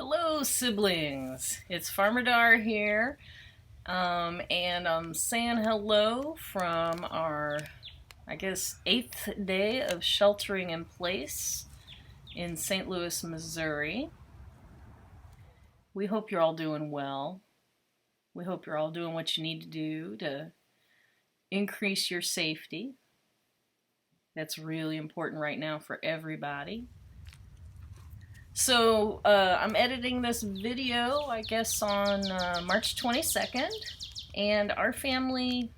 Hello, siblings. It's Farmer Dar here, and I'm saying hello from our, I guess, 8th day of sheltering in place in St. Louis, Missouri. We hope you're all doing well. We hope you're all doing what you need to do to increase your safety. That's really important right now for everybody. So I'm editing this video, I guess, on March 22nd, and our family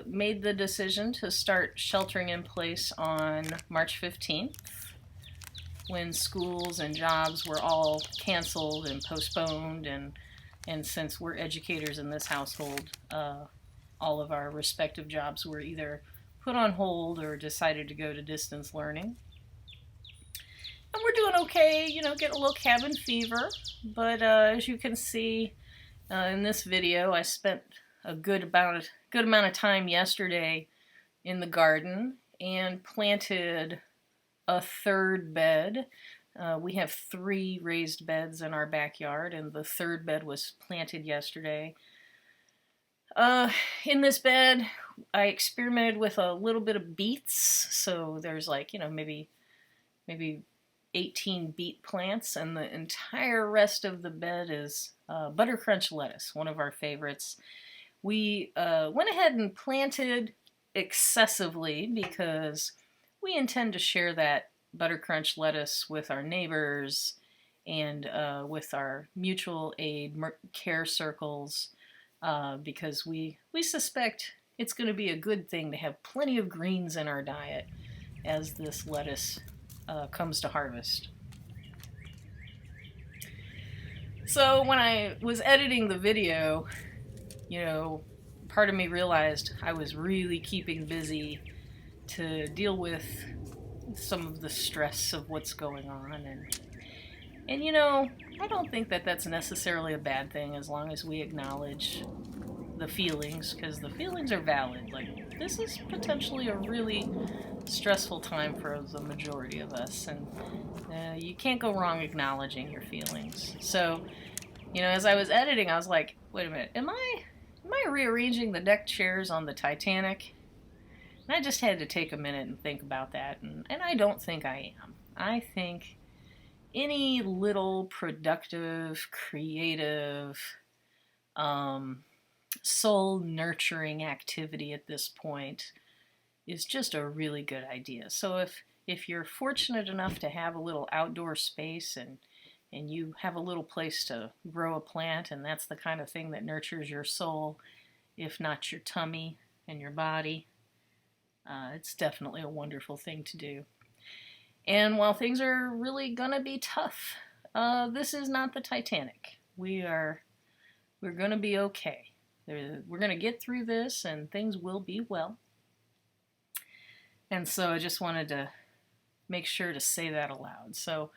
made the decision to start sheltering in place on March 15th, when schools and jobs were all canceled and postponed, and since we're educators in this household, all of our respective jobs were either put on hold or decided to go to distance learning. And we're doing okay, getting a little cabin fever, but as you can see in this video, I spent a good amount of time yesterday in the garden and planted a third bed. We have 3 raised beds in our backyard, and the third bed was planted yesterday. In this bed, I experimented with a little bit of beets, so there's maybe 18 beet plants, and the entire rest of the bed is buttercrunch lettuce, one of our favorites. We went ahead and planted excessively because we intend to share that buttercrunch lettuce with our neighbors and with our mutual aid care circles because we suspect it's going to be a good thing to have plenty of greens in our diet as this lettuce comes to harvest. So when I was editing the video, part of me realized I was really keeping busy to deal with some of the stress of what's going on, and I don't think that that's necessarily a bad thing as long as we acknowledge the feelings, because the feelings are valid. Like, this is potentially a really stressful time for the majority of us, and you can't go wrong acknowledging your feelings. So, as I was editing, I was like, wait a minute, am I rearranging the deck chairs on the Titanic? And I just had to take a minute and think about that, and I don't think I am. I think any little productive, creative, soul-nurturing activity at this point is just a really good idea. So if you're fortunate enough to have a little outdoor space and you have a little place to grow a plant, and that's the kind of thing that nurtures your soul, if not your tummy and your body, it's definitely a wonderful thing to do. And while things are really gonna be tough, this is not the Titanic. We're gonna be okay. We're gonna get through this, and things will be well. And so I just wanted to make sure to say that aloud. So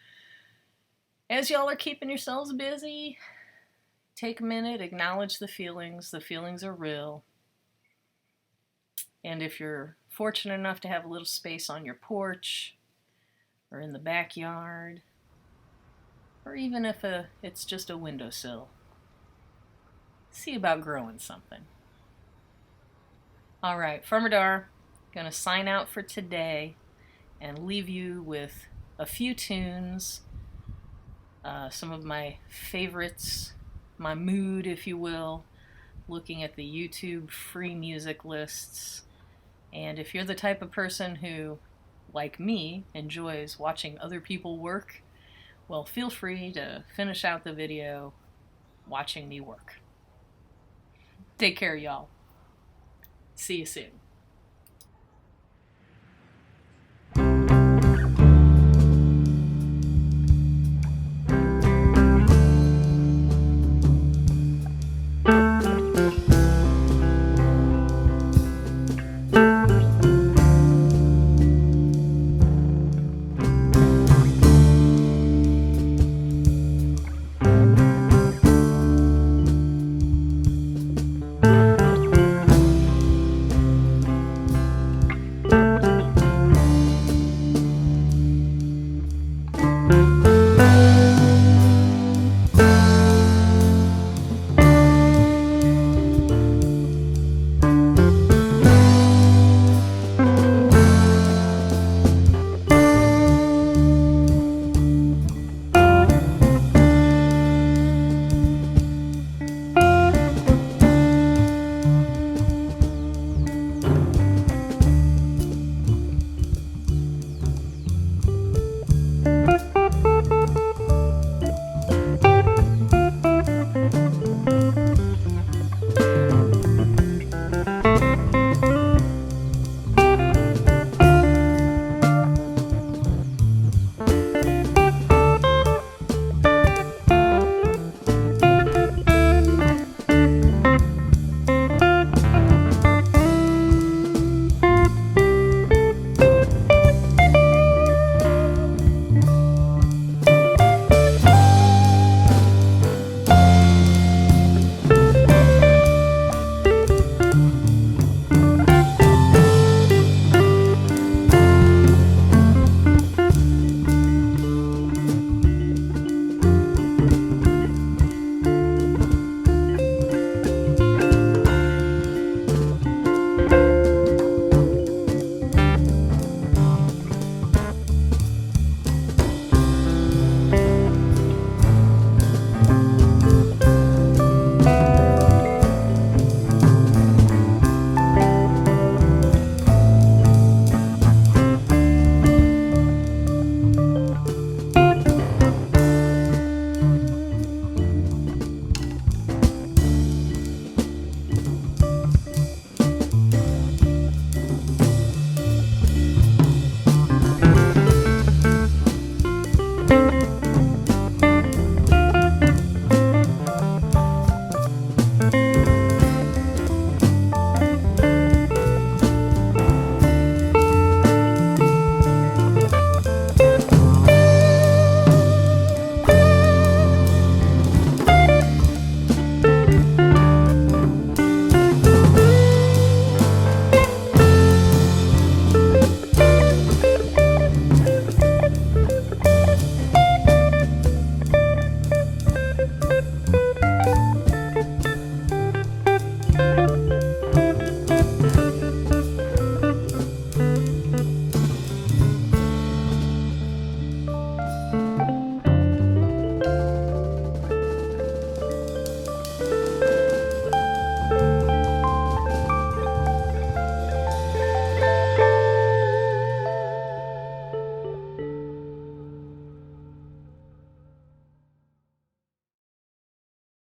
as y'all are keeping yourselves busy, take a minute, acknowledge the feelings. The feelings are real. And if you're fortunate enough to have a little space on your porch or in the backyard, or even if it's just a windowsill, see about growing something. All right, Farmer Dar, gonna sign out for today and leave you with a few tunes, some of my favorites, my mood, if you will, looking at the YouTube free music lists. And if you're the type of person who, like me, enjoys watching other people work, well, feel free to finish out the video watching me work. Take care, y'all. See you soon.